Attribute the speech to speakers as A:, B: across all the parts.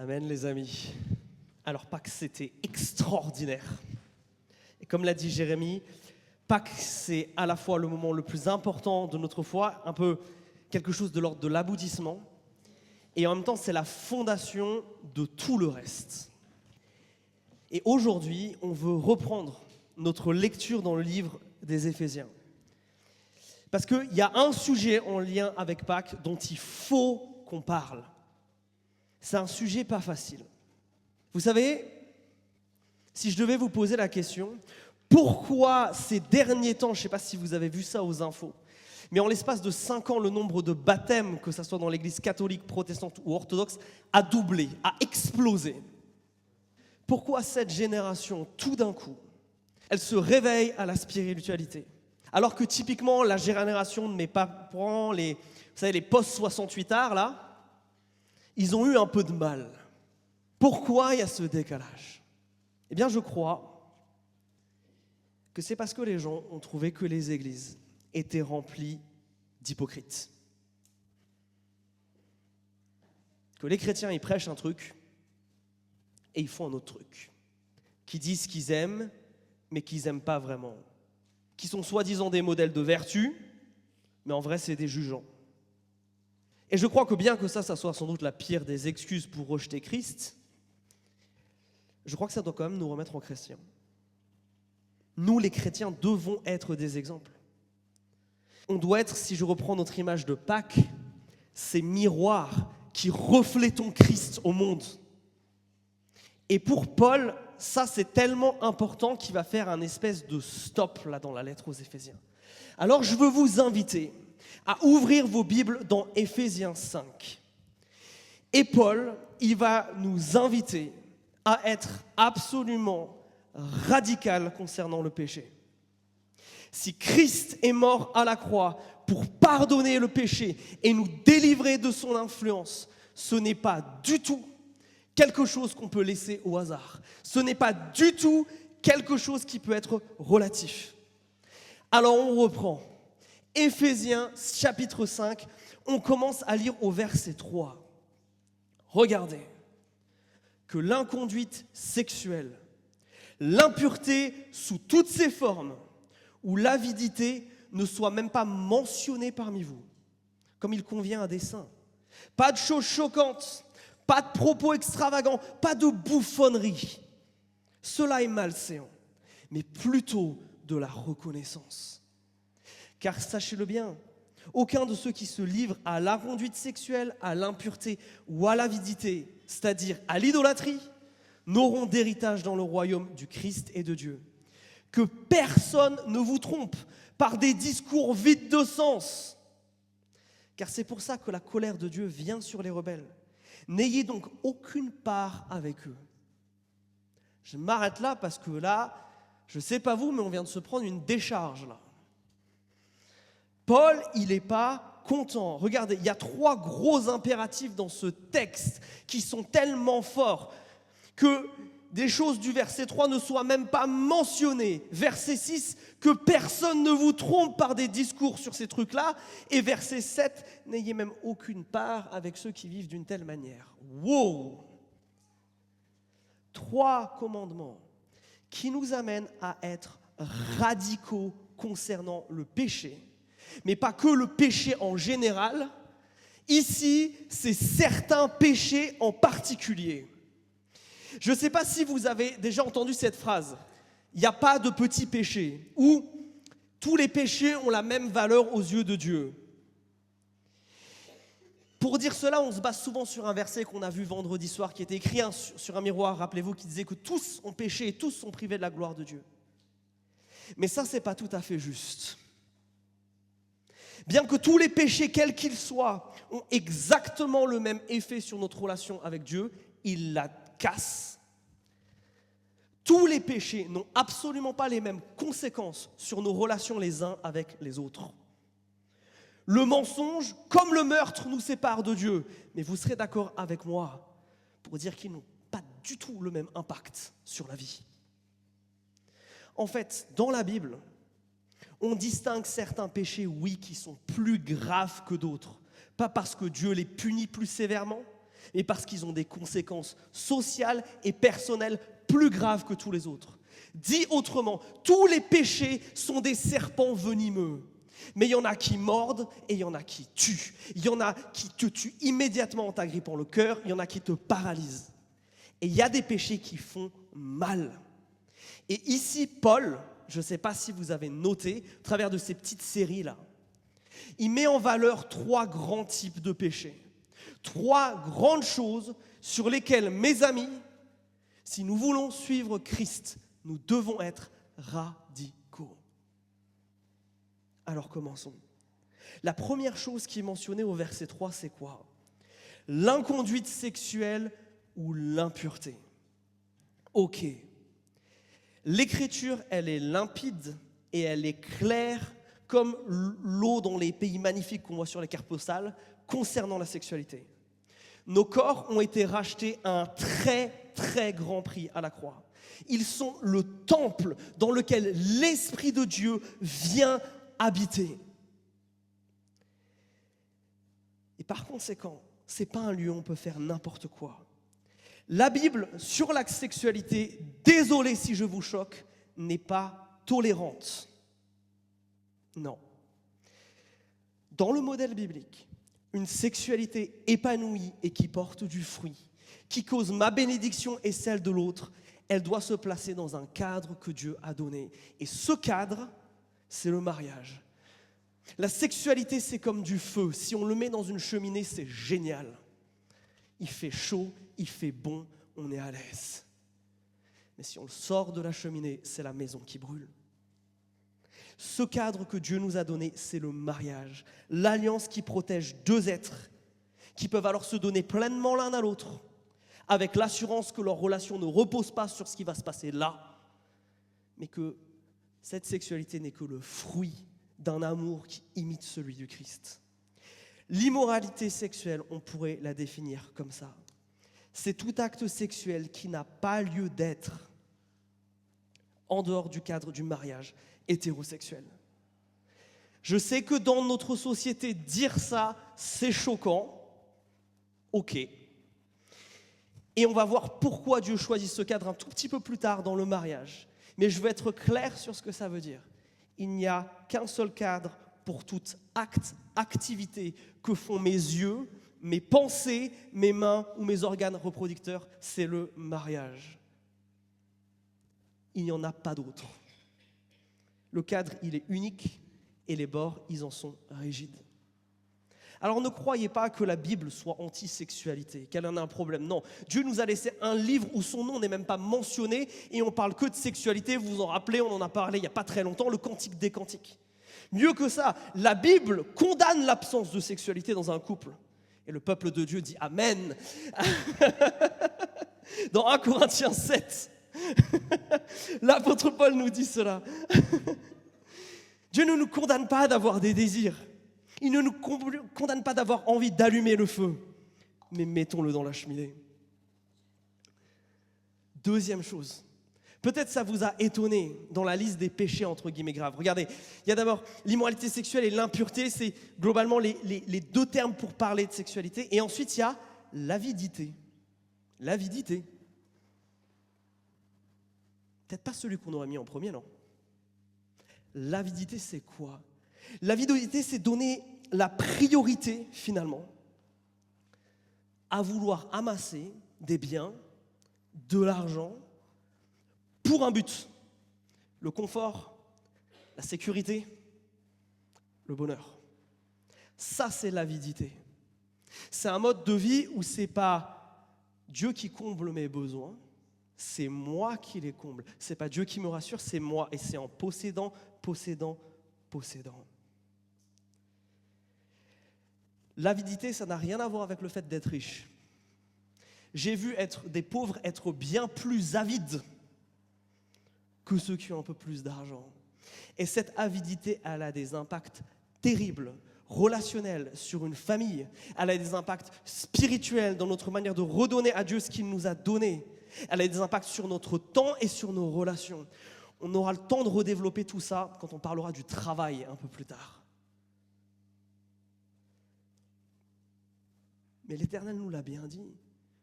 A: Amen les amis. Alors Pâques, c'était extraordinaire. Et comme l'a dit Jérémie, Pâques, c'est à la fois le moment le plus important de notre foi, un peu quelque chose de l'ordre de l'aboutissement, et en même temps, c'est la fondation de tout le reste. Et aujourd'hui, on veut reprendre notre lecture dans le livre des Éphésiens. Parce qu'il y a un sujet en lien avec Pâques dont il faut qu'on parle. C'est un sujet pas facile. Vous savez, si je devais vous poser la question, pourquoi ces derniers temps, je ne sais pas si vous avez vu ça aux infos, mais en l'espace de 5 ans, le nombre de baptêmes, que ce soit dans l'église catholique, protestante ou orthodoxe, a doublé, a explosé. Pourquoi cette génération, tout d'un coup, elle se réveille à la spiritualité? Alors que typiquement, la génération de mes parents, vous savez, les post-68ards, là, ils ont eu un peu de mal. Pourquoi il y a ce décalage? Eh bien, je crois que c'est parce que les gens ont trouvé que les églises étaient remplies d'hypocrites. Que les chrétiens, ils prêchent un truc et ils font un autre truc. Qui disent qu'ils aiment, mais qu'ils n'aiment pas vraiment. Qui sont soi-disant des modèles de vertu, mais en vrai, c'est des jugeants. Et je crois que bien que ça soit sans doute la pire des excuses pour rejeter Christ, je crois que ça doit quand même nous remettre en chrétiens. Nous, les chrétiens, devons être des exemples. On doit être, si je reprends notre image de Pâques, ces miroirs qui reflétons Christ au monde. Et pour Paul, ça c'est tellement important qu'il va faire un espèce de stop là dans la lettre aux Éphésiens. Alors je veux vous inviter à ouvrir vos Bibles dans Éphésiens 5. Et Paul, il va nous inviter à être absolument radical concernant le péché. Si Christ est mort à la croix pour pardonner le péché et nous délivrer de son influence, ce n'est pas du tout quelque chose qu'on peut laisser au hasard. Ce n'est pas du tout quelque chose qui peut être relatif. Alors on reprend. Éphésiens chapitre 5, on commence à lire au verset 3. Regardez, que l'inconduite sexuelle, l'impureté sous toutes ses formes, ou l'avidité ne soit même pas mentionnée parmi vous, comme il convient à des saints. Pas de choses choquantes, pas de propos extravagants, pas de bouffonnerie. Cela est malséant, mais plutôt de la reconnaissance. Car sachez-le bien, aucun de ceux qui se livrent à la conduite sexuelle, à l'impureté ou à l'avidité, c'est-à-dire à l'idolâtrie, n'auront d'héritage dans le royaume du Christ et de Dieu. Que personne ne vous trompe par des discours vides de sens. Car c'est pour ça que la colère de Dieu vient sur les rebelles. N'ayez donc aucune part avec eux. Je m'arrête là parce que là, je ne sais pas vous, mais on vient de se prendre une décharge là. Paul, il n'est pas content. Regardez, il y a 3 gros impératifs dans ce texte qui sont tellement forts que des choses du verset 3 ne soient même pas mentionnées. Verset 6, que personne ne vous trompe par des discours sur ces trucs-là. Et verset 7, n'ayez même aucune part avec ceux qui vivent d'une telle manière. Wow! 3 commandements qui nous amènent à être radicaux concernant le péché. Mais pas que le péché en général. Ici, c'est certains péchés en particulier. Je ne sais pas si vous avez déjà entendu cette phrase. Il n'y a pas de petits péchés. Ou tous les péchés ont la même valeur aux yeux de Dieu. Pour dire cela, on se base souvent sur un verset qu'on a vu vendredi soir qui était écrit sur un miroir, rappelez-vous, qui disait que tous ont péché et tous sont privés de la gloire de Dieu. Mais ça, ce n'est pas tout à fait juste. Bien que tous les péchés, quels qu'ils soient, ont exactement le même effet sur notre relation avec Dieu, ils la cassent. Tous les péchés n'ont absolument pas les mêmes conséquences sur nos relations les uns avec les autres. Le mensonge, comme le meurtre, nous sépare de Dieu. Mais vous serez d'accord avec moi pour dire qu'ils n'ont pas du tout le même impact sur la vie. En fait, dans la Bible, on distingue certains péchés, oui, qui sont plus graves que d'autres. Pas parce que Dieu les punit plus sévèrement, et parce qu'ils ont des conséquences sociales et personnelles plus graves que tous les autres. Dit autrement, tous les péchés sont des serpents venimeux. Mais il y en a qui mordent et il y en a qui tuent. Il y en a qui te tuent immédiatement en t'agrippant le cœur, il y en a qui te paralysent. Et il y a des péchés qui font mal. Et ici, Paul, je ne sais pas si vous avez noté, au travers de ces petites séries-là, il met en valeur 3 grands types de péchés. 3 grandes choses sur lesquelles, mes amis, si nous voulons suivre Christ, nous devons être radicaux. Alors commençons. La première chose qui est mentionnée au verset 3, c'est quoi? L'inconduite sexuelle ou l'impureté. Ok. L'écriture, elle est limpide et elle est claire comme l'eau dans les pays magnifiques qu'on voit sur les cartes postales concernant la sexualité. Nos corps ont été rachetés à un très, très grand prix à la croix. Ils sont le temple dans lequel l'Esprit de Dieu vient habiter. Et par conséquent, ce n'est pas un lieu où on peut faire n'importe quoi. La Bible, sur la sexualité, désolé si je vous choque, n'est pas tolérante. Non. Dans le modèle biblique, une sexualité épanouie et qui porte du fruit, qui cause ma bénédiction et celle de l'autre, elle doit se placer dans un cadre que Dieu a donné. Et ce cadre, c'est le mariage. La sexualité, c'est comme du feu. Si on le met dans une cheminée, c'est génial. Il fait chaud, il fait bon, on est à l'aise. Mais si on le sort de la cheminée, c'est la maison qui brûle. Ce cadre que Dieu nous a donné, c'est le mariage. L'alliance qui protège 2 êtres qui peuvent alors se donner pleinement l'un à l'autre, avec l'assurance que leur relation ne repose pas sur ce qui va se passer là, mais que cette sexualité n'est que le fruit d'un amour qui imite celui du Christ. L'immoralité sexuelle, on pourrait la définir comme ça. C'est tout acte sexuel qui n'a pas lieu d'être en dehors du cadre du mariage hétérosexuel. Je sais que dans notre société, dire ça, c'est choquant. Ok. Et on va voir pourquoi Dieu choisit ce cadre un tout petit peu plus tard dans le mariage. Mais je veux être clair sur ce que ça veut dire. Il n'y a qu'un seul cadre pour tout acte, activité que font mes yeux, mes pensées, mes mains ou mes organes reproducteurs, c'est le mariage. Il n'y en a pas d'autre. Le cadre, il est unique et les bords, ils en sont rigides. Alors ne croyez pas que la Bible soit anti-sexualité, qu'elle en a un problème. Non, Dieu nous a laissé un livre où son nom n'est même pas mentionné et on parle que de sexualité. Vous vous en rappelez, on en a parlé il n'y a pas très longtemps, le Cantique des Cantiques. Mieux que ça, la Bible condamne l'absence de sexualité dans un couple. Et le peuple de Dieu dit Amen. Dans 1 Corinthiens 7, l'apôtre Paul nous dit cela. Dieu ne nous condamne pas d'avoir des désirs. Il ne nous condamne pas d'avoir envie d'allumer le feu. Mais mettons-le dans la cheminée. Deuxième chose. Peut-être ça vous a étonné dans la liste des péchés entre guillemets graves. Regardez, il y a d'abord l'immoralité sexuelle et l'impureté. C'est globalement les 2 termes pour parler de sexualité. Et ensuite, il y a l'avidité. L'avidité. Peut-être pas celui qu'on aurait mis en premier, non? L'avidité, c'est quoi? L'avidité, c'est donner la priorité, finalement, à vouloir amasser des biens, de l'argent, pour un but. Le confort, la sécurité, le bonheur. Ça, c'est l'avidité. C'est un mode de vie où ce n'est pas Dieu qui comble mes besoins, c'est moi qui les comble. Ce n'est pas Dieu qui me rassure, c'est moi. Et c'est en possédant. L'avidité, ça n'a rien à voir avec le fait d'être riche. J'ai vu des pauvres être bien plus avides que ceux qui ont un peu plus d'argent. Et cette avidité, elle a des impacts terribles, relationnels sur une famille. Elle a des impacts spirituels dans notre manière de redonner à Dieu ce qu'il nous a donné. Elle a des impacts sur notre temps et sur nos relations. On aura le temps de redévelopper tout ça quand on parlera du travail un peu plus tard. Mais l'Éternel nous l'a bien dit.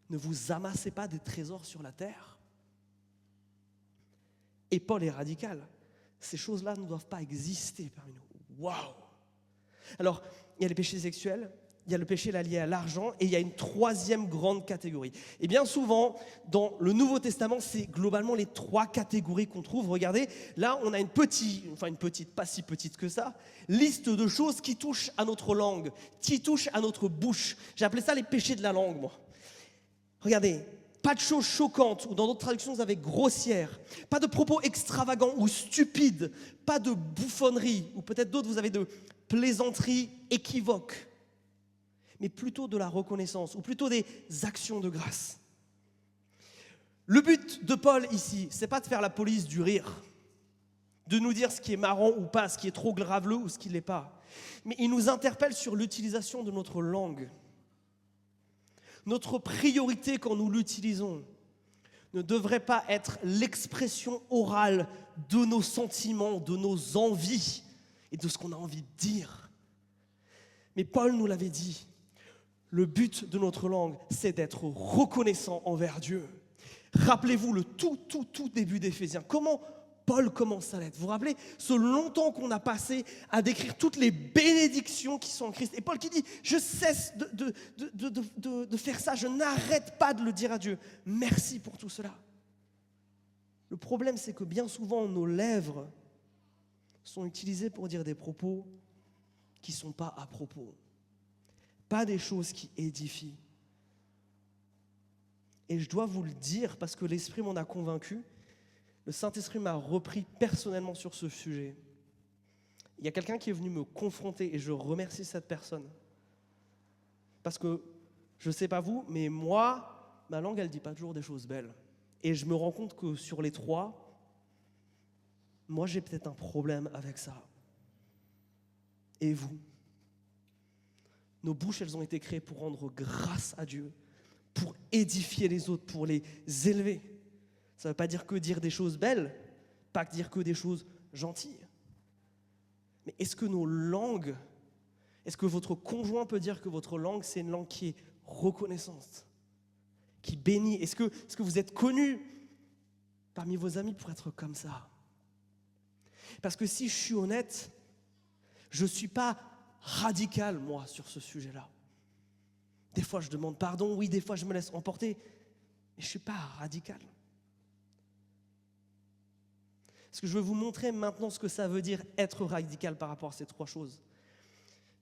A: Ne vous amassez pas des trésors sur la terre. Et Paul est radical. Ces choses-là ne doivent pas exister parmi nous. Waouh! Alors, il y a les péchés sexuels, il y a le péché lié à l'argent, et il y a une troisième grande catégorie. Et bien souvent, dans le Nouveau Testament, c'est globalement les trois catégories qu'on trouve. Regardez, là, on a une petite, pas si petite que ça, liste de choses qui touchent à notre langue, qui touchent à notre bouche. J'ai appelé ça les péchés de la langue, moi. Regardez, pas de choses choquantes, ou dans d'autres traductions, vous avez grossières, pas de propos extravagants ou stupides, pas de bouffonneries, ou peut-être d'autres, vous avez de plaisanteries équivoques, mais plutôt de la reconnaissance, ou plutôt des actions de grâce. Le but de Paul ici, c'est pas de faire la police du rire, de nous dire ce qui est marrant ou pas, ce qui est trop graveleux ou ce qui ne l'est pas, mais il nous interpelle sur l'utilisation de notre langue. Notre priorité quand nous l'utilisons ne devrait pas être l'expression orale de nos sentiments, de nos envies et de ce qu'on a envie de dire. Mais Paul nous l'avait dit, le but de notre langue, c'est d'être reconnaissant envers Dieu. Rappelez-vous le tout début d'Éphésiens. Comment Paul commence sa lettre? Vous vous rappelez ce long temps qu'on a passé à décrire toutes les bénédictions qui sont en Christ. Et Paul qui dit, je cesse de faire ça, je n'arrête pas de le dire à Dieu. Merci pour tout cela. Le problème, c'est que bien souvent, nos lèvres sont utilisées pour dire des propos qui ne sont pas à propos. Pas des choses qui édifient. Et je dois vous le dire parce que l'Esprit m'en a convaincu. Le Saint-Esprit m'a repris personnellement sur ce sujet. Il y a quelqu'un qui est venu me confronter et je remercie cette personne. Parce que, je ne sais pas vous, mais moi, ma langue, elle ne dit pas toujours des choses belles. Et je me rends compte que sur les trois, moi, j'ai peut-être un problème avec ça. Et vous? Nos bouches, elles ont été créées pour rendre grâce à Dieu, pour édifier les autres, pour les élever. Ça ne veut pas dire que dire des choses belles, pas dire que des choses gentilles. Mais est-ce que nos langues, est-ce que votre conjoint peut dire que votre langue, c'est une langue qui est reconnaissante, qui bénit? Est-ce que vous êtes connu parmi vos amis pour être comme ça? Parce que si je suis honnête, je ne suis pas radical, moi, sur ce sujet-là. Des fois, je demande pardon, oui, des fois, je me laisse emporter, mais je ne suis pas radical. Parce que je veux vous montrer maintenant ce que ça veut dire être radical par rapport à ces trois choses.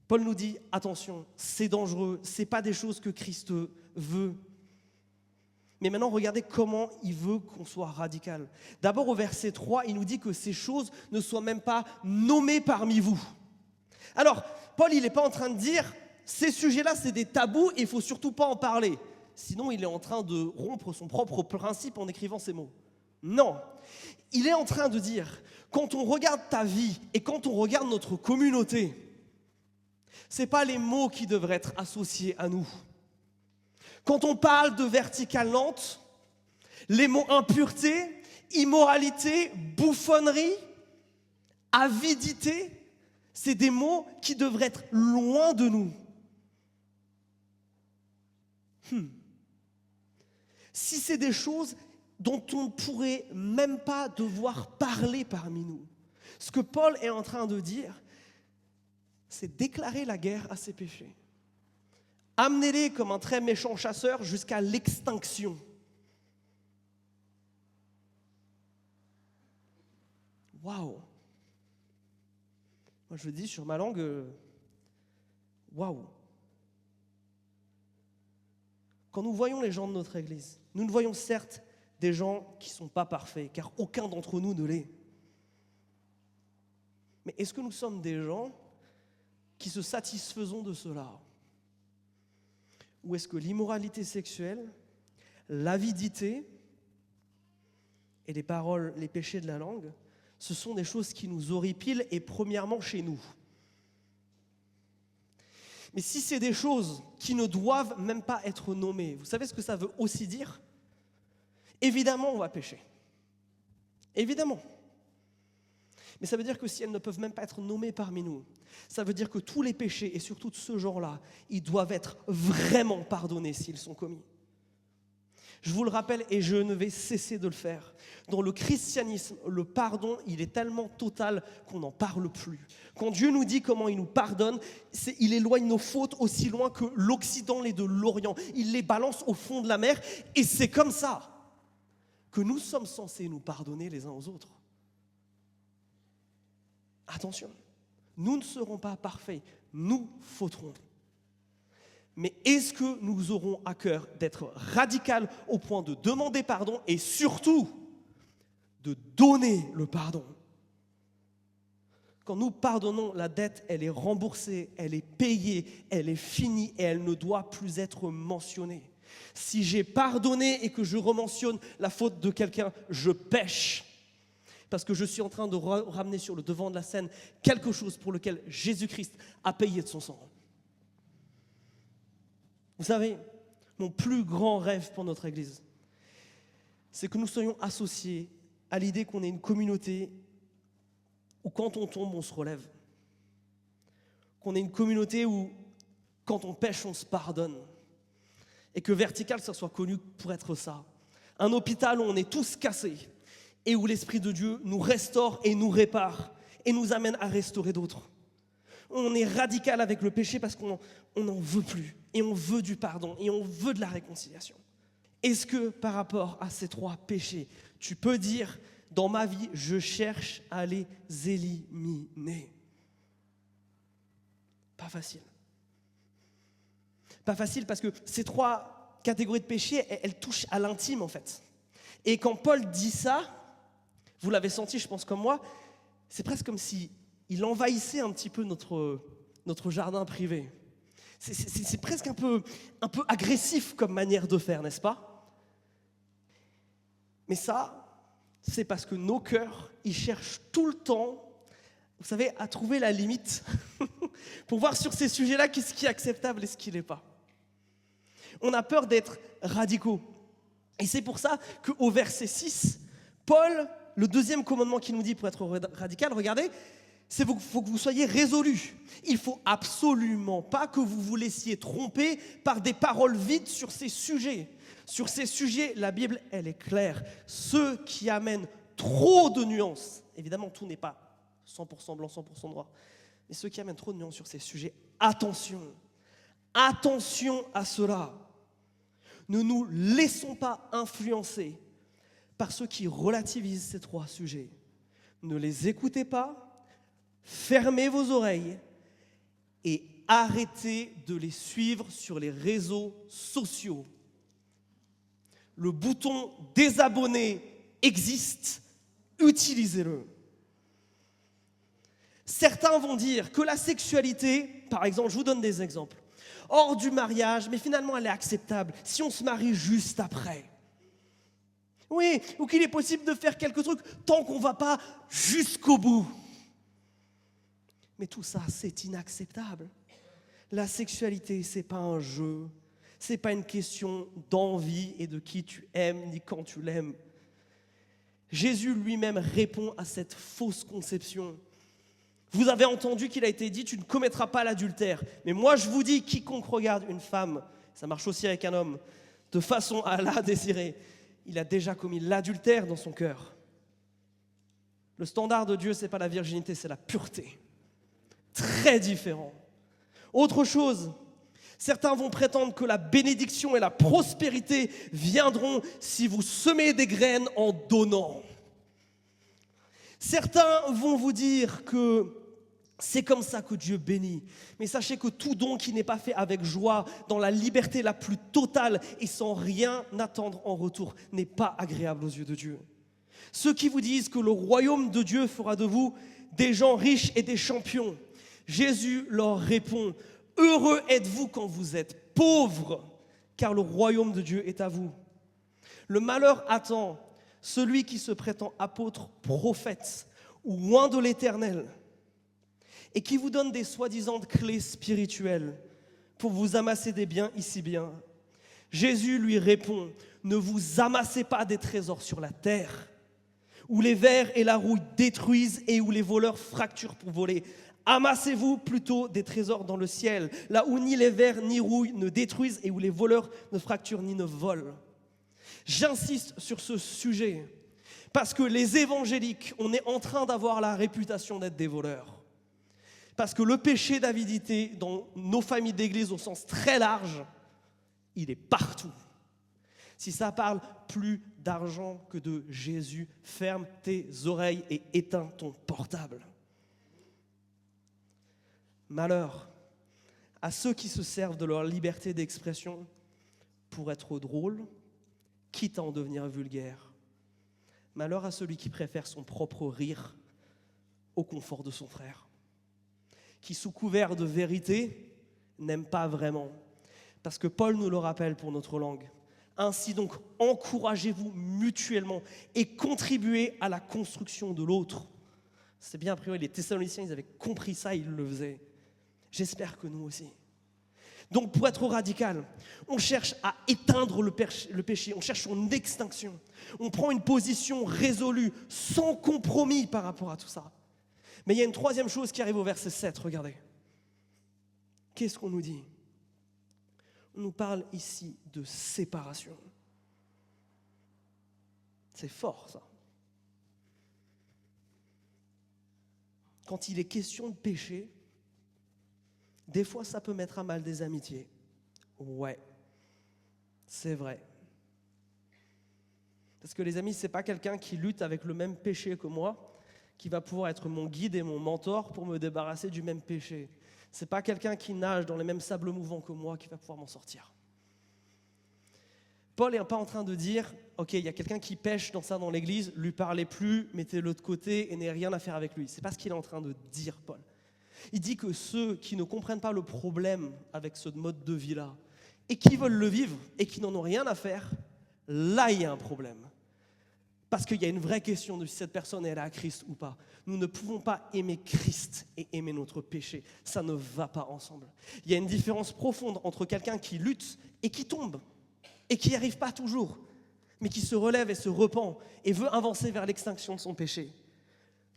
A: Paul nous dit, attention, c'est dangereux, ce n'est pas des choses que Christ veut. Mais maintenant, regardez comment il veut qu'on soit radical. D'abord, au verset 3, il nous dit que ces choses ne soient même pas nommées parmi vous. Alors, Paul, il n'est pas en train de dire, ces sujets-là, c'est des tabous et il ne faut surtout pas en parler. Sinon, il est en train de rompre son propre principe en écrivant ces mots. Non, il est en train de dire, quand on regarde ta vie et quand on regarde notre communauté, ce n'est pas les mots qui devraient être associés à nous. Quand on parle de verticale lente, les mots impureté, immoralité, bouffonnerie, avidité, c'est des mots qui devraient être loin de nous. Si c'est des choses dont on ne pourrait même pas devoir parler parmi nous, ce que Paul est en train de dire, c'est déclarer la guerre à ses péchés. Amenez-les comme un très méchant chasseur jusqu'à l'extinction. Waouh! Moi je dis sur ma langue, waouh! Quand nous voyons les gens de notre Église, nous ne voyons certes des gens qui ne sont pas parfaits, car aucun d'entre nous ne l'est. Mais est-ce que nous sommes des gens qui se satisfaisons de cela? Ou est-ce que l'immoralité sexuelle, l'avidité et les paroles, les péchés de la langue, ce sont des choses qui nous horripilent et premièrement chez nous? Mais si c'est des choses qui ne doivent même pas être nommées, vous savez ce que ça veut aussi dire? Évidemment, on va pécher. Évidemment. Mais ça veut dire que si elles ne peuvent même pas être nommées parmi nous, ça veut dire que tous les péchés, et surtout de ce genre-là, ils doivent être vraiment pardonnés s'ils sont commis. Je vous le rappelle et je ne vais cesser de le faire. Dans le christianisme, le pardon, il est tellement total qu'on n'en parle plus. Quand Dieu nous dit comment il nous pardonne, il éloigne nos fautes aussi loin que l'Occident et de l'Orient. Il les balance au fond de la mer et c'est comme ça que nous sommes censés nous pardonner les uns aux autres. Attention, nous ne serons pas parfaits, nous fauterons. Mais est-ce que nous aurons à cœur d'être radical au point de demander pardon et surtout de donner le pardon? Quand nous pardonnons, la dette, elle est remboursée, elle est payée, elle est finie et elle ne doit plus être mentionnée. Si j'ai pardonné et que je rementionne la faute de quelqu'un, je pêche. Parce que je suis en train de ramener sur le devant de la scène quelque chose pour lequel Jésus-Christ a payé de son sang. Vous savez, mon plus grand rêve pour notre Église, c'est que nous soyons associés à l'idée qu'on ait une communauté où quand on tombe, on se relève. Qu'on ait une communauté où quand on pêche, on se pardonne. Et que Vertical, ça soit connu pour être ça. Un hôpital où on est tous cassés et où l'Esprit de Dieu nous restaure et nous répare et nous amène à restaurer d'autres. On est radical avec le péché parce qu'on n'en veut plus. Et on veut du pardon. Et on veut de la réconciliation. Est-ce que par rapport à ces 3 péchés, tu peux dire, dans ma vie, je cherche à les éliminer? Pas facile. Pas facile parce que ces 3 catégories de péchés, elles touchent à l'intime en fait. Et quand Paul dit ça, vous l'avez senti, je pense comme moi, c'est presque comme si il envahissait un petit peu notre jardin privé. C'est presque un peu agressif comme manière de faire, n'est-ce pas? Mais ça, c'est parce que nos cœurs, ils cherchent tout le temps, vous savez, à trouver la limite pour voir sur ces sujets-là qu'est-ce qui est acceptable et ce qui ne l'est pas. On a peur d'être radicaux. Et c'est pour ça qu'au verset 6, Paul, le 2e commandement qu'il nous dit pour être radical, regardez, il faut que vous soyez résolus. Il ne faut absolument pas que vous vous laissiez tromper par des paroles vides sur ces sujets. Sur ces sujets, la Bible, elle est claire. Ceux qui amènent trop de nuances, évidemment, tout n'est pas 100% blanc, 100% noir, mais ceux qui amènent trop de nuances sur ces sujets, attention. Attention à cela. Ne nous laissons pas influencer par ceux qui relativisent ces 3 sujets. Ne les écoutez pas. Fermez vos oreilles et arrêtez de les suivre sur les réseaux sociaux. Le bouton désabonner existe, utilisez-le. Certains vont dire que la sexualité, par exemple, je vous donne des exemples, hors du mariage, mais finalement elle est acceptable si on se marie juste après. Oui, ou qu'il est possible de faire quelques trucs tant qu'on ne va pas jusqu'au bout. Mais tout ça, c'est inacceptable. La sexualité, ce n'est pas un jeu. Ce n'est pas une question d'envie et de qui tu aimes, ni quand tu l'aimes. Jésus lui-même répond à cette fausse conception. Vous avez entendu qu'il a été dit, tu ne commettras pas l'adultère. Mais moi, je vous dis, quiconque regarde une femme, ça marche aussi avec un homme, de façon à la désirer, il a déjà commis l'adultère dans son cœur. Le standard de Dieu, ce n'est pas la virginité, c'est la pureté. Très différent. Autre chose, certains vont prétendre que la bénédiction et la prospérité viendront si vous semez des graines en donnant. Certains vont vous dire que c'est comme ça que Dieu bénit. Mais sachez que tout don qui n'est pas fait avec joie, dans la liberté la plus totale et sans rien attendre en retour, n'est pas agréable aux yeux de Dieu. Ceux qui vous disent que le royaume de Dieu fera de vous des gens riches et des champions, Jésus leur répond, « Heureux êtes-vous quand vous êtes pauvres, car le royaume de Dieu est à vous. » Le malheur attend celui qui se prétend apôtre, prophète ou loin de l'Éternel et qui vous donne des soi-disant clés spirituelles pour vous amasser des biens ici-bien. Jésus lui répond, « Ne vous amassez pas des trésors sur la terre, où les vers et la rouille détruisent et où les voleurs fracturent pour voler. Amassez-vous plutôt des trésors dans le ciel, là où ni les vers ni rouille ne détruisent et où les voleurs ne fracturent ni ne volent. J'insiste sur ce sujet parce que les évangéliques, on est en train d'avoir la réputation d'être des voleurs. Parce que le péché d'avidité dans nos familles d'église au sens très large, il est partout. Si ça parle plus d'argent que de Jésus, ferme tes oreilles et éteins ton portable. Malheur à ceux qui se servent de leur liberté d'expression pour être drôles, quitte à en devenir vulgaires. Malheur à celui qui préfère son propre rire au confort de son frère, qui sous couvert de vérité n'aime pas vraiment. Parce que Paul nous le rappelle pour notre langue. Ainsi donc, encouragez-vous mutuellement et contribuez à la construction de l'autre. C'est bien, a priori, les Thessaloniciens, ils avaient compris ça, ils le faisaient. J'espère que nous aussi. Donc, pour être radical, on cherche à éteindre le péché, on cherche son extinction. On prend une position résolue, sans compromis par rapport à tout ça. Mais il y a une troisième chose qui arrive au verset 7, regardez. Qu'est-ce qu'on nous dit ? On nous parle ici de séparation. C'est fort, ça. Quand il est question de péché, des fois, ça peut mettre à mal des amitiés. Ouais, c'est vrai. Parce que les amis, c'est pas quelqu'un qui lutte avec le même péché que moi, qui va pouvoir être mon guide et mon mentor pour me débarrasser du même péché. C'est pas quelqu'un qui nage dans les mêmes sables mouvants que moi qui va pouvoir m'en sortir. Paul n'est pas en train de dire, ok, il y a quelqu'un qui pêche dans l'église, lui parlez plus, mettez-le de l'autre côté et n'ayez rien à faire avec lui. C'est pas ce qu'il est en train de dire, Paul. Il dit que ceux qui ne comprennent pas le problème avec ce mode de vie-là et qui veulent le vivre et qui n'en ont rien à faire, là il y a un problème. Parce qu'il y a une vraie question de si cette personne est à Christ ou pas. Nous ne pouvons pas aimer Christ et aimer notre péché. Ça ne va pas ensemble. Il y a une différence profonde entre quelqu'un qui lutte et qui tombe et qui n'y arrive pas toujours, mais qui se relève et se repent et veut avancer vers l'extinction de son péché,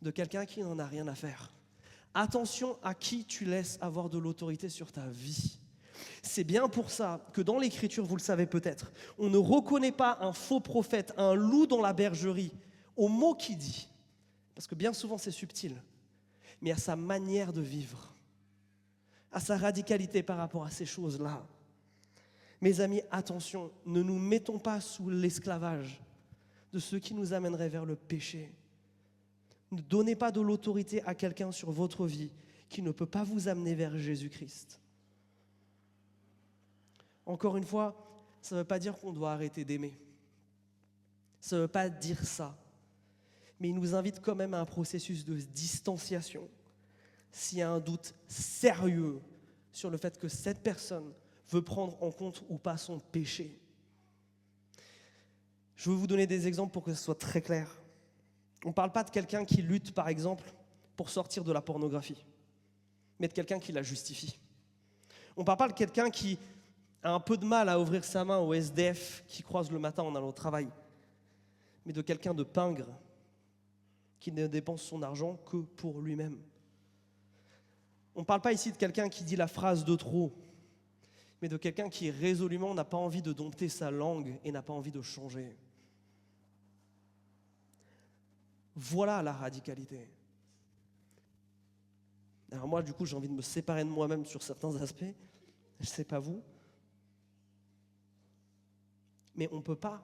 A: de quelqu'un qui n'en a rien à faire. Attention à qui tu laisses avoir de l'autorité sur ta vie. C'est bien pour ça que dans l'Écriture, vous le savez peut-être, on ne reconnaît pas un faux prophète, un loup dans la bergerie, au mot qu'il dit. Parce que bien souvent, c'est subtil. Mais à sa manière de vivre, à sa radicalité par rapport à ces choses-là. Mes amis, attention, ne nous mettons pas sous l'esclavage de ceux qui nous amèneraient vers le péché. Ne donnez pas de l'autorité à quelqu'un sur votre vie qui ne peut pas vous amener vers Jésus-Christ. Encore une fois, ça ne veut pas dire qu'on doit arrêter d'aimer. Ça ne veut pas dire ça. Mais il nous invite quand même à un processus de distanciation s'il y a un doute sérieux sur le fait que cette personne veut prendre en compte ou pas son péché. Je veux vous donner des exemples pour que ce soit très clair. On ne parle pas de quelqu'un qui lutte, par exemple, pour sortir de la pornographie, mais de quelqu'un qui la justifie. On ne parle pas de quelqu'un qui a un peu de mal à ouvrir sa main au SDF qui croise le matin en allant au travail, mais de quelqu'un de pingre qui ne dépense son argent que pour lui-même. On ne parle pas ici de quelqu'un qui dit la phrase de trop, mais de quelqu'un qui résolument n'a pas envie de dompter sa langue et n'a pas envie de changer. Voilà la radicalité. Alors moi, du coup, j'ai envie de me séparer de moi-même sur certains aspects. Je ne sais pas vous. Mais on ne peut pas,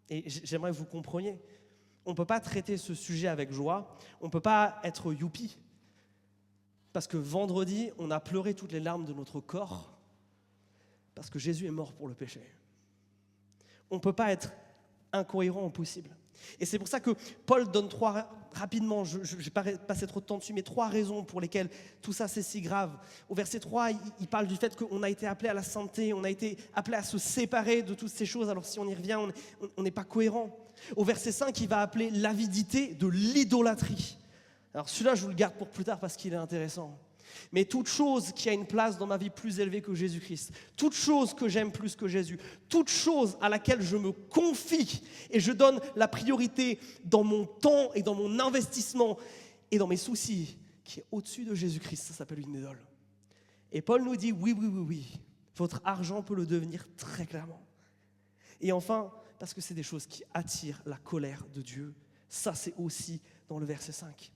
A: et j'aimerais que vous compreniez, on ne peut pas traiter ce sujet avec joie, on ne peut pas être youpi. Parce que vendredi, on a pleuré toutes les larmes de notre corps, parce que Jésus est mort pour le péché. On ne peut pas être incohérent au possible. Et c'est pour ça que Paul donne rapidement, je ne vais pas passer trop de temps dessus, mais 3 raisons pour lesquelles tout ça c'est si grave. Au verset 3, il parle du fait qu'on a été appelé à la sainteté, on a été appelé à se séparer de toutes ces choses, alors si on y revient, on n'est pas cohérent. Au verset 5, il va appeler l'avidité de l'idolâtrie. Alors celui-là, je vous le garde pour plus tard parce qu'il est intéressant. Mais toute chose qui a une place dans ma vie plus élevée que Jésus-Christ, toute chose que j'aime plus que Jésus, toute chose à laquelle je me confie et je donne la priorité dans mon temps et dans mon investissement et dans mes soucis, qui est au-dessus de Jésus-Christ, ça s'appelle une idole. Et Paul nous dit oui, votre argent peut le devenir très clairement. Et enfin, parce que c'est des choses qui attirent la colère de Dieu. Ça, c'est aussi dans le verset 5.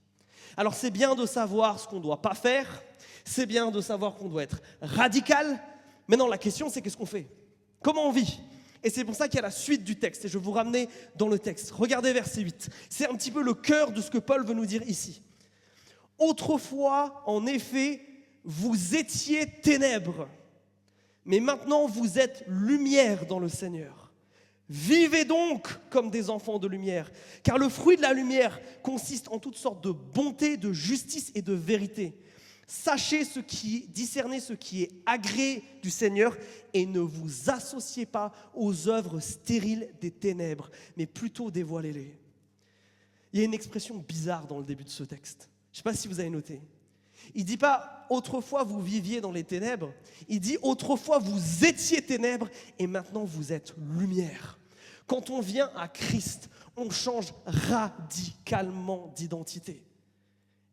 A: Alors, c'est bien de savoir ce qu'on ne doit pas faire. C'est bien de savoir qu'on doit être radical. Maintenant, la question, c'est qu'est-ce qu'on fait? Comment on vit? Et c'est pour ça qu'il y a la suite du texte. Et je vais vous ramener dans le texte. Regardez verset 8. C'est un petit peu le cœur de ce que Paul veut nous dire ici. Autrefois, en effet, vous étiez ténèbres. Mais maintenant, vous êtes lumière dans le Seigneur. Vivez donc comme des enfants de lumière, car le fruit de la lumière consiste en toutes sortes de bonté, de justice et de vérité. Sachez discernez ce qui est agréé du Seigneur et ne vous associez pas aux œuvres stériles des ténèbres, mais plutôt dévoilez-les. Il y a une expression bizarre dans le début de ce texte. Je ne sais pas si vous avez noté. Il ne dit pas « autrefois vous viviez dans les ténèbres », il dit « autrefois vous étiez ténèbres et maintenant vous êtes lumière ». Quand on vient à Christ, on change radicalement d'identité.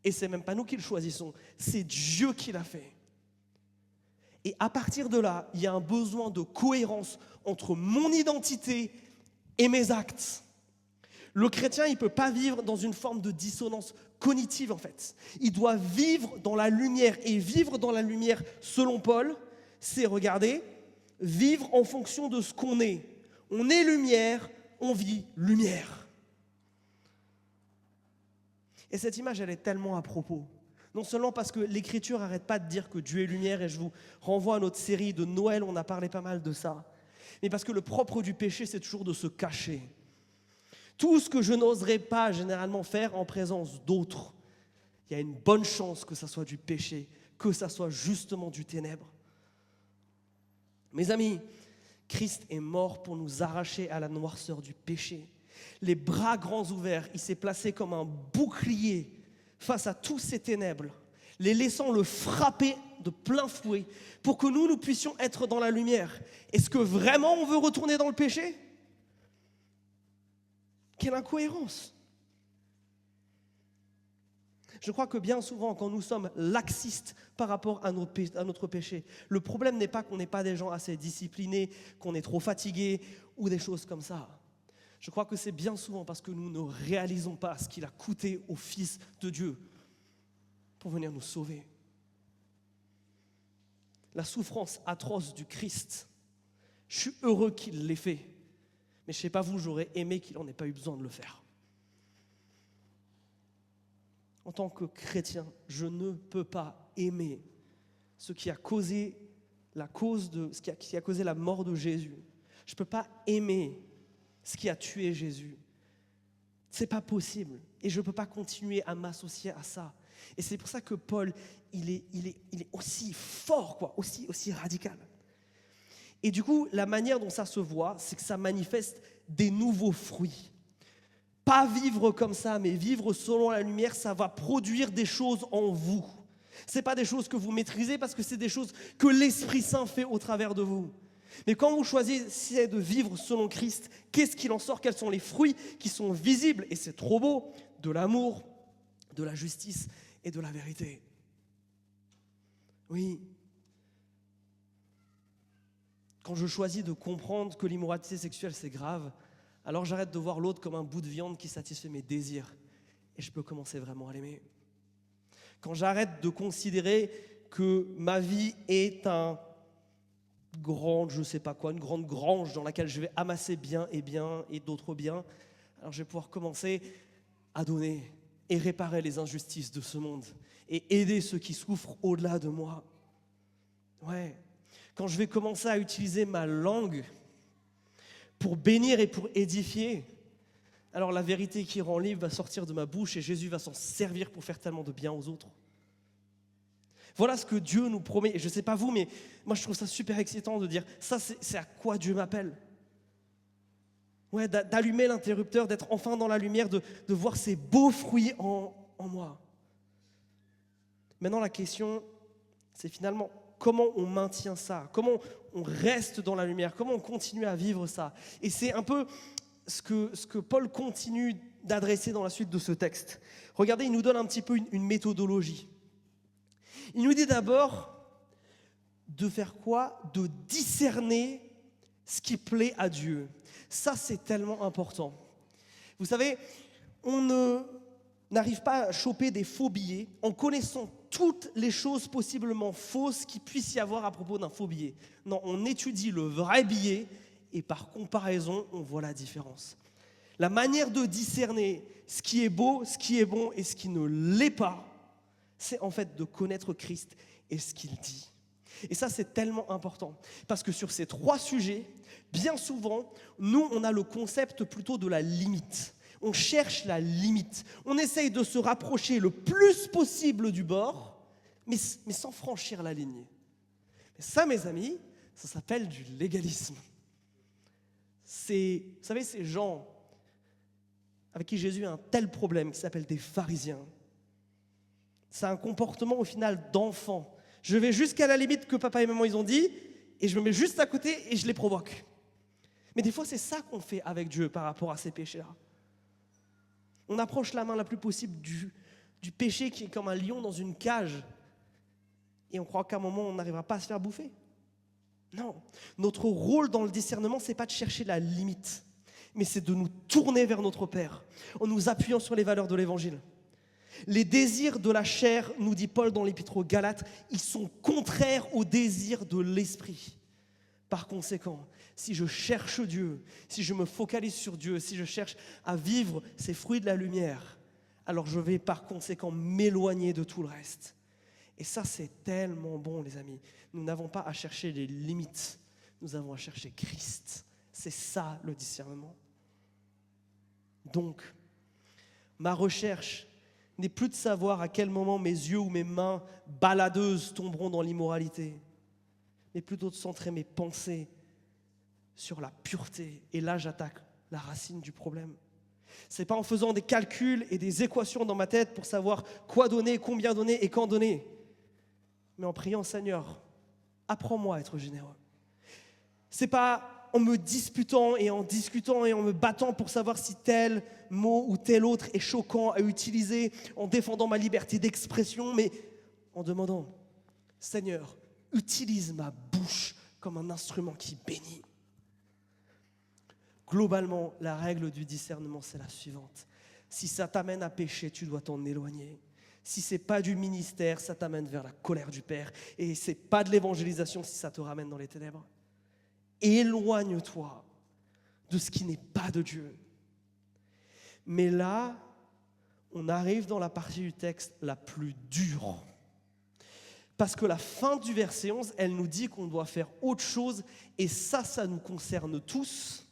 A: Et ce n'est même pas nous qui le choisissons, c'est Dieu qui l'a fait. Et à partir de là, il y a un besoin de cohérence entre mon identité et mes actes. Le chrétien, il ne peut pas vivre dans une forme de dissonance cognitive en fait. Il doit vivre dans la lumière. Et vivre dans la lumière, selon Paul, c'est, regardez, vivre en fonction de ce qu'on est. On est lumière, on vit lumière. Et cette image, elle est tellement à propos. Non seulement parce que l'Écriture n'arrête pas de dire que Dieu est lumière, et je vous renvoie à notre série de Noël, on a parlé pas mal de ça, mais parce que le propre du péché, c'est toujours de se cacher. Tout ce que je n'oserais pas généralement faire en présence d'autres, il y a une bonne chance que ça soit du péché, que ça soit justement du ténèbre. Mes amis, Christ est mort pour nous arracher à la noirceur du péché. Les bras grands ouverts, il s'est placé comme un bouclier face à tous ces ténèbres, les laissant le frapper de plein fouet pour que nous puissions être dans la lumière. Est-ce que vraiment on veut retourner dans le péché? Quelle incohérence! Je crois que bien souvent, quand nous sommes laxistes par rapport à notre péché, le problème n'est pas qu'on n'est pas des gens assez disciplinés, qu'on est trop fatigués ou des choses comme ça. Je crois que c'est bien souvent parce que nous ne réalisons pas ce qu'il a coûté au Fils de Dieu pour venir nous sauver. La souffrance atroce du Christ, je suis heureux qu'il l'ait fait, mais je ne sais pas vous, j'aurais aimé qu'il n'en ait pas eu besoin de le faire. En tant que chrétien, je ne peux pas aimer ce qui a causé ce qui a causé la mort de Jésus. Je ne peux pas aimer ce qui a tué Jésus. Ce n'est pas possible. Et je ne peux pas continuer à m'associer à ça. Et c'est pour ça que Paul, il est aussi fort, quoi, aussi radical. Et du coup, la manière dont ça se voit, c'est que ça manifeste des nouveaux fruits. Pas vivre comme ça, mais vivre selon la lumière, ça va produire des choses en vous. Ce n'est pas des choses que vous maîtrisez parce que c'est des choses que l'Esprit Saint fait au travers de vous. Mais quand vous choisissez de vivre selon Christ, qu'est-ce qu'il en sort? Quels sont les fruits qui sont visibles? Et c'est trop beau, de l'amour, de la justice et de la vérité. Oui. Quand je choisis de comprendre que l'immoralité sexuelle, c'est grave, alors j'arrête de voir l'autre comme un bout de viande qui satisfait mes désirs. Et je peux commencer vraiment à l'aimer. Quand j'arrête de considérer que ma vie est une grande grange dans laquelle je vais amasser bien et d'autres biens, alors je vais pouvoir commencer à donner et réparer les injustices de ce monde et aider ceux qui souffrent au-delà de moi. Ouais. Quand je vais commencer à utiliser ma langue pour bénir et pour édifier, alors la vérité qui rend libre va sortir de ma bouche et Jésus va s'en servir pour faire tellement de bien aux autres. Voilà ce que Dieu nous promet. Et je ne sais pas vous, mais moi je trouve ça super excitant de dire ça, c'est à quoi Dieu m'appelle. Ouais, d'allumer l'interrupteur, d'être enfin dans la lumière, de voir ces beaux fruits en moi. Maintenant, la question, c'est finalement comment on maintient ça, comment on reste dans la lumière, comment on continue à vivre ça. Et c'est un peu ce que Paul continue d'adresser dans la suite de ce texte. Regardez, il nous donne un petit peu une méthodologie. Il nous dit d'abord de faire quoi? De discerner ce qui plaît à Dieu. Ça, c'est tellement important. Vous savez, on n'arrive pas à choper des faux billets en connaissant toutes les choses possiblement fausses qu'il puisse y avoir à propos d'un faux billet. Non, on étudie le vrai billet et par comparaison, on voit la différence. La manière de discerner ce qui est beau, ce qui est bon et ce qui ne l'est pas, c'est en fait de connaître Christ et ce qu'il dit. Et ça, c'est tellement important. Parce que sur ces 3 sujets, bien souvent, nous, on a le concept plutôt de la limite. On cherche la limite. On essaye de se rapprocher le plus possible du bord, mais sans franchir la ligne. Et ça, mes amis, ça s'appelle du légalisme. Vous savez, ces gens avec qui Jésus a un tel problème, qui s'appellent des pharisiens, c'est un comportement au final d'enfant. Je vais jusqu'à la limite que papa et maman ils ont dit, et je me mets juste à côté et je les provoque. Mais des fois, c'est ça qu'on fait avec Dieu par rapport à ces péchés-là. On approche la main la plus possible du péché qui est comme un lion dans une cage, et on croit qu'à un moment, on n'arrivera pas à se faire bouffer. Non, notre rôle dans le discernement, c'est pas de chercher la limite, mais c'est de nous tourner vers notre Père, en nous appuyant sur les valeurs de l'Évangile. Les désirs de la chair, nous dit Paul dans l'Épître aux Galates, ils sont contraires aux désirs de l'esprit. Par conséquent, si je cherche Dieu, si je me focalise sur Dieu, si je cherche à vivre ces fruits de la lumière, alors je vais par conséquent m'éloigner de tout le reste. Et ça, c'est tellement bon, les amis. Nous n'avons pas à chercher les limites, nous avons à chercher Christ. C'est ça le discernement. Donc, ma recherche n'est plus de savoir à quel moment mes yeux ou mes mains baladeuses tomberont dans l'immoralité, mais plutôt de centrer mes pensées sur la pureté. Et là, j'attaque la racine du problème. Ce n'est pas en faisant des calculs et des équations dans ma tête pour savoir quoi donner, combien donner et quand donner, mais en priant, Seigneur, apprends-moi à être généreux. Ce n'est pas en me disputant et en discutant et en me battant pour savoir si tel mot ou tel autre est choquant à utiliser, en défendant ma liberté d'expression, mais en demandant, Seigneur, utilise ma bouche comme un instrument qui bénit. Globalement, la règle du discernement, c'est la suivante. Si ça t'amène à pécher, tu dois t'en éloigner. Si ce n'est pas du ministère, ça t'amène vers la colère du Père. Et ce n'est pas de l'évangélisation si ça te ramène dans les ténèbres. Éloigne-toi de ce qui n'est pas de Dieu. Mais là, on arrive dans la partie du texte la plus dure. Parce que la fin du verset 11, elle nous dit qu'on doit faire autre chose. Et ça nous concerne tous.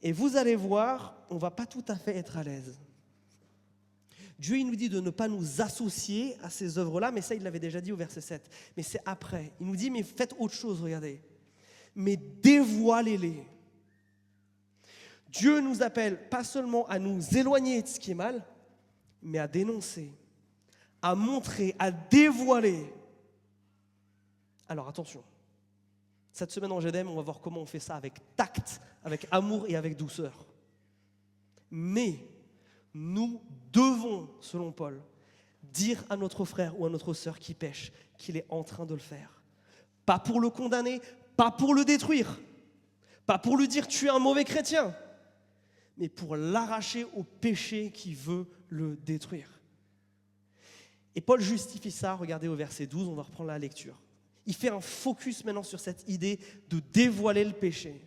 A: Et vous allez voir, on ne va pas tout à fait être à l'aise. Dieu, il nous dit de ne pas nous associer à ces œuvres-là, mais ça, il l'avait déjà dit au verset 7. Mais c'est après. Il nous dit, mais faites autre chose, regardez. Mais dévoilez-les. Dieu nous appelle pas seulement à nous éloigner de ce qui est mal, mais à dénoncer, à montrer, à dévoiler. Alors attention, cette semaine en GDM, on va voir comment on fait ça avec tact, avec amour et avec douceur. Mais nous devons, selon Paul, dire à notre frère ou à notre sœur qui pêche qu'il est en train de le faire. Pas pour le condamner, pas pour le détruire, pas pour lui dire tu es un mauvais chrétien, mais pour l'arracher au péché qui veut le détruire. Et Paul justifie ça, regardez au verset 12, on va reprendre la lecture. Il fait un focus maintenant sur cette idée de dévoiler le péché.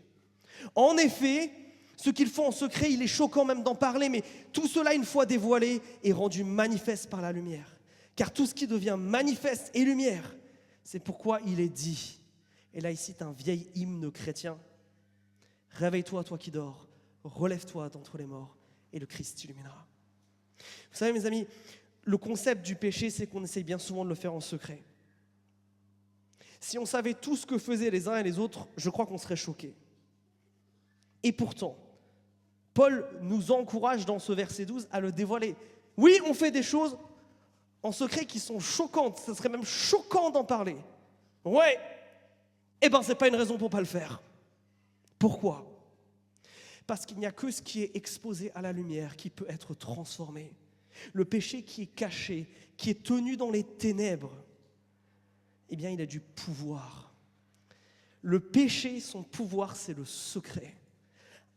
A: En effet, ce qu'ils font en secret, il est choquant même d'en parler, mais tout cela, une fois dévoilé, est rendu manifeste par la lumière. Car tout ce qui devient manifeste est lumière. C'est pourquoi il est dit, et là il cite un vieil hymne chrétien, « Réveille-toi, toi qui dors, relève-toi d'entre les morts, et le Christ t'illuminera. » Vous savez, mes amis, le concept du péché, c'est qu'on essaye bien souvent de le faire en secret. Si on savait tout ce que faisaient les uns et les autres, je crois qu'on serait choqués. Et pourtant, Paul nous encourage dans ce verset 12 à le dévoiler. Oui, on fait des choses en secret qui sont choquantes. Ça serait même choquant d'en parler. Ouais, eh bien, ce n'est pas une raison pour ne pas le faire. Pourquoi ? Parce qu'il n'y a que ce qui est exposé à la lumière qui peut être transformé. Le péché qui est caché, qui est tenu dans les ténèbres, eh bien, il a du pouvoir. Le péché, son pouvoir, c'est le secret.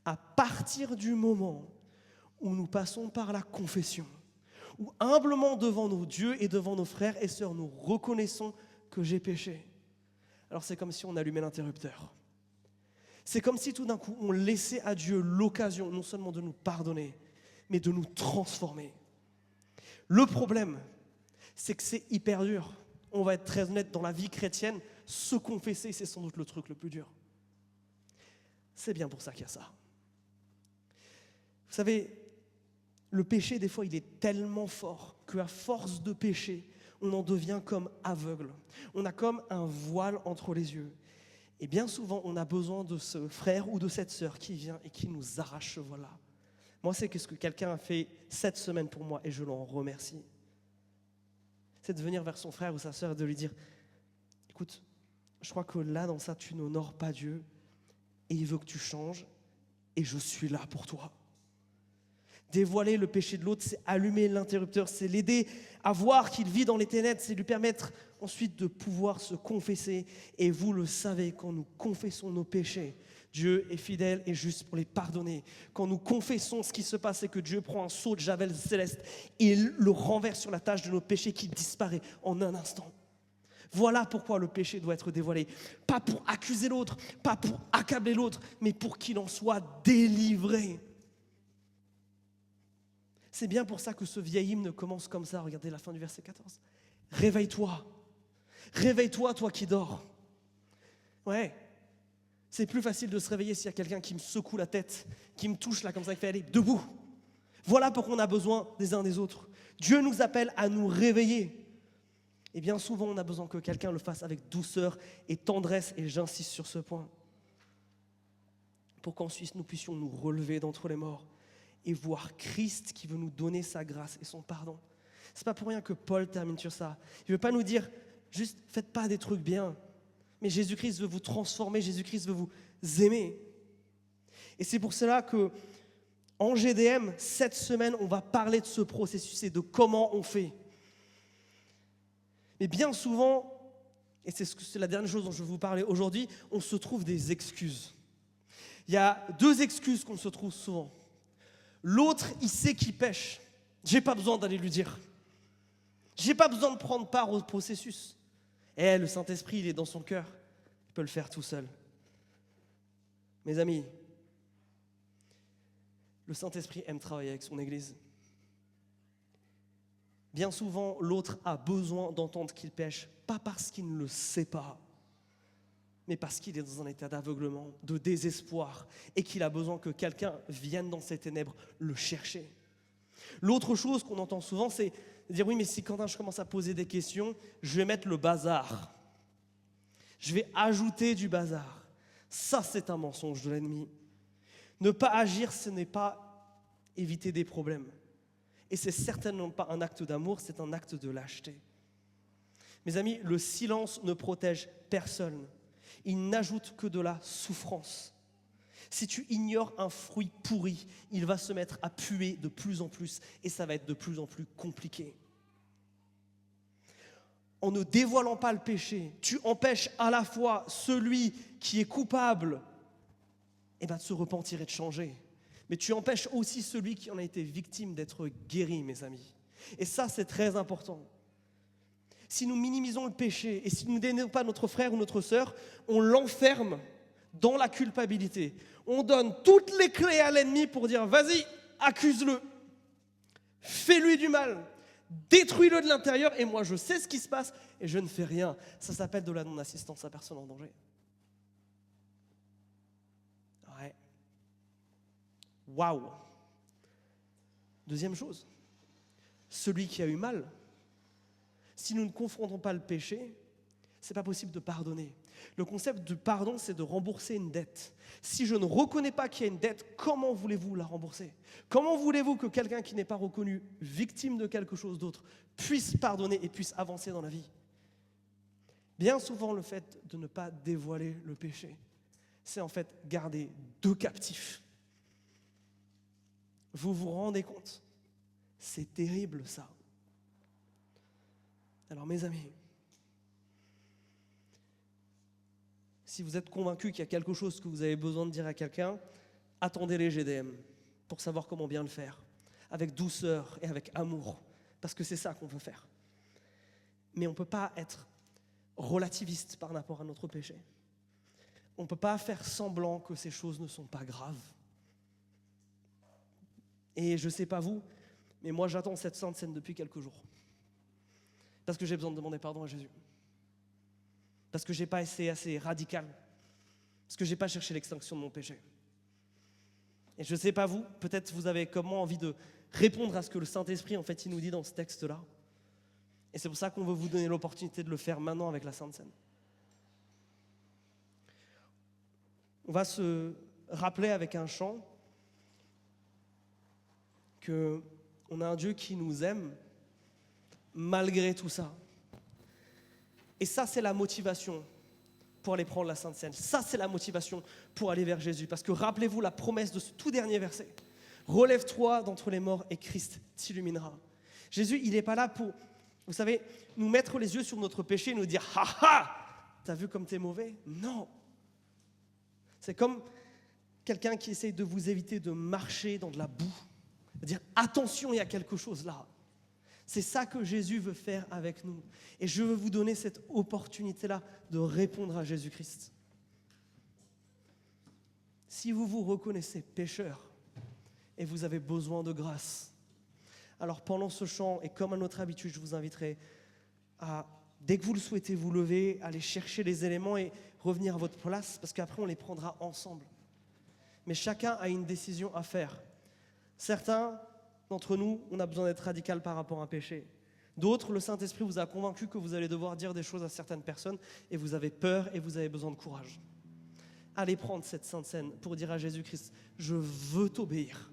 A: À partir du moment où nous passons par la confession, où humblement devant nos dieux et devant nos frères et sœurs, nous reconnaissons que j'ai péché, alors c'est comme si on allumait l'interrupteur. C'est comme si tout d'un coup, on laissait à Dieu l'occasion non seulement de nous pardonner, mais de nous transformer. Le problème, c'est que c'est hyper dur. On va être très honnête, dans la vie chrétienne, se confesser, c'est sans doute le truc le plus dur. C'est bien pour ça qu'il y a ça. Vous savez, le péché, des fois, il est tellement fort qu'à force de pécher, on en devient comme aveugle. On a comme un voile entre les yeux. Et bien souvent, on a besoin de ce frère ou de cette sœur qui vient et qui nous arrache ce voile-là. Moi, c'est ce que quelqu'un a fait cette semaine pour moi et je l'en remercie. C'est de venir vers son frère ou sa sœur et de lui dire « Écoute, je crois que là, dans ça, tu n'honores pas Dieu et il veut que tu changes et je suis là pour toi. » Dévoiler le péché de l'autre, c'est allumer l'interrupteur, c'est l'aider à voir qu'il vit dans les ténèbres, c'est lui permettre ensuite de pouvoir se confesser. Et vous le savez, quand nous confessons nos péchés, Dieu est fidèle et juste pour les pardonner. Quand nous confessons, ce qui se passe, c'est que Dieu prend un seau de javel céleste et le renverse sur la tâche de nos péchés qui disparaît en un instant. Voilà pourquoi le péché doit être dévoilé. Pas pour accuser l'autre, pas pour accabler l'autre, mais pour qu'il en soit délivré. C'est bien pour ça que ce vieil hymne commence comme ça. Regardez la fin du verset 14. Réveille-toi. Réveille-toi, toi qui dors. Ouais. C'est plus facile de se réveiller s'il y a quelqu'un qui me secoue la tête, qui me touche là comme ça, qui fait aller debout. Voilà pourquoi on a besoin des uns des autres. Dieu nous appelle à nous réveiller. Et bien souvent, on a besoin que quelqu'un le fasse avec douceur et tendresse, et j'insiste sur ce point, pour qu'ensuite nous puissions nous relever d'entre les morts et voir Christ qui veut nous donner sa grâce et son pardon. C'est pas pour rien que Paul termine sur ça. Il veut pas nous dire juste faites pas des trucs bien, mais Jésus-Christ veut vous transformer, Jésus-Christ veut vous aimer. Et c'est pour cela que en GDM, cette semaine, on va parler de ce processus et de comment on fait. Mais bien souvent, et c'est la dernière chose dont je vais vous parler aujourd'hui, on se trouve des excuses. Il y a deux excuses qu'on se trouve souvent. L'autre, il sait qu'il pêche. J'ai pas besoin d'aller lui dire. J'ai pas besoin de prendre part au processus. Et le Saint-Esprit, il est dans son cœur. Il peut le faire tout seul. Mes amis, le Saint-Esprit aime travailler avec son Église. Bien souvent, l'autre a besoin d'entendre qu'il pêche, pas parce qu'il ne le sait pas, mais parce qu'il est dans un état d'aveuglement, de désespoir, et qu'il a besoin que quelqu'un vienne dans ces ténèbres le chercher. L'autre chose qu'on entend souvent, c'est de dire « Oui, mais si quand je commence à poser des questions, je vais mettre le bazar. Je vais ajouter du bazar. » Ça, c'est un mensonge de l'ennemi. Ne pas agir, ce n'est pas éviter des problèmes. Et c'est certainement pas un acte d'amour, c'est un acte de lâcheté. Mes amis, le silence ne protège personne. Il n'ajoute que de la souffrance. Si tu ignores un fruit pourri, il va se mettre à puer de plus en plus et ça va être de plus en plus compliqué. En ne dévoilant pas le péché, tu empêches à la fois celui qui est coupable de se repentir et de changer. Mais tu empêches aussi celui qui en a été victime d'être guéri, mes amis. Et ça, c'est très important. Si nous minimisons le péché et si nous n'aidons pas notre frère ou notre sœur, on l'enferme dans la culpabilité. On donne toutes les clés à l'ennemi pour dire « Vas-y, accuse-le, fais-lui du mal, détruis-le de l'intérieur et moi je sais ce qui se passe et je ne fais rien. » Ça s'appelle de la non-assistance à personne en danger. Ouais. Waouh. Deuxième chose, celui qui a eu mal, si nous ne confrontons pas le péché, C'est pas possible de pardonner. Le concept du pardon, c'est de rembourser une dette. Si je ne reconnais pas qu'il y a une dette, comment voulez-vous la rembourser? Comment voulez-vous que quelqu'un qui n'est pas reconnu victime de quelque chose d'autre puisse pardonner et puisse avancer dans la vie? Bien souvent, le fait de ne pas dévoiler le péché, c'est en fait garder deux captifs. Vous vous rendez compte? C'est terrible ça. Alors mes amis, si vous êtes convaincu qu'il y a quelque chose que vous avez besoin de dire à quelqu'un, attendez les GDM pour savoir comment bien le faire, avec douceur et avec amour, parce que c'est ça qu'on veut faire. Mais on ne peut pas être relativiste par rapport à notre péché. On ne peut pas faire semblant que ces choses ne sont pas graves. Et je ne sais pas vous, mais moi j'attends cette sainte scène depuis quelques jours. Parce que j'ai besoin de demander pardon à Jésus. Parce que je n'ai pas été assez radical. Parce que je n'ai pas cherché l'extinction de mon péché. Et je ne sais pas vous, peut-être vous avez comme moi envie de répondre à ce que le Saint-Esprit en fait il nous dit dans ce texte-là. Et c'est pour ça qu'on veut vous donner l'opportunité de le faire maintenant avec la Sainte Seine. On va se rappeler avec un chant qu'on a un Dieu qui nous aime malgré tout ça. Et ça, c'est la motivation pour aller prendre la Sainte Seine. Ça, c'est la motivation pour aller vers Jésus. Parce que rappelez-vous la promesse de ce tout dernier verset. Relève-toi d'entre les morts et Christ t'illuminera. Jésus, il n'est pas là pour, vous savez, nous mettre les yeux sur notre péché et nous dire « Ha ha, t'as vu comme t'es mauvais ?» Non. C'est comme quelqu'un qui essaye de vous éviter de marcher dans de la boue. De dire « Attention, il y a quelque chose là. » C'est ça que Jésus veut faire avec nous. Et je veux vous donner cette opportunité-là de répondre à Jésus-Christ. Si vous vous reconnaissez pécheur et vous avez besoin de grâce, alors pendant ce chant, et comme à notre habitude, je vous inviterai à, dès que vous le souhaitez, vous lever, aller chercher les éléments et revenir à votre place, parce qu'après on les prendra ensemble. Mais chacun a une décision à faire. Certains d'entre nous, on a besoin d'être radical par rapport à un péché. D'autres, le Saint-Esprit vous a convaincu que vous allez devoir dire des choses à certaines personnes et vous avez peur et vous avez besoin de courage. Allez prendre cette sainte scène pour dire à Jésus-Christ, je veux t'obéir.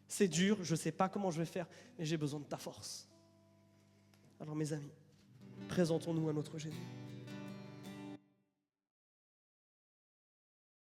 A: C'est dur, je ne sais pas comment je vais faire, mais j'ai besoin de ta force. Alors mes amis, présentons-nous à notre Jésus.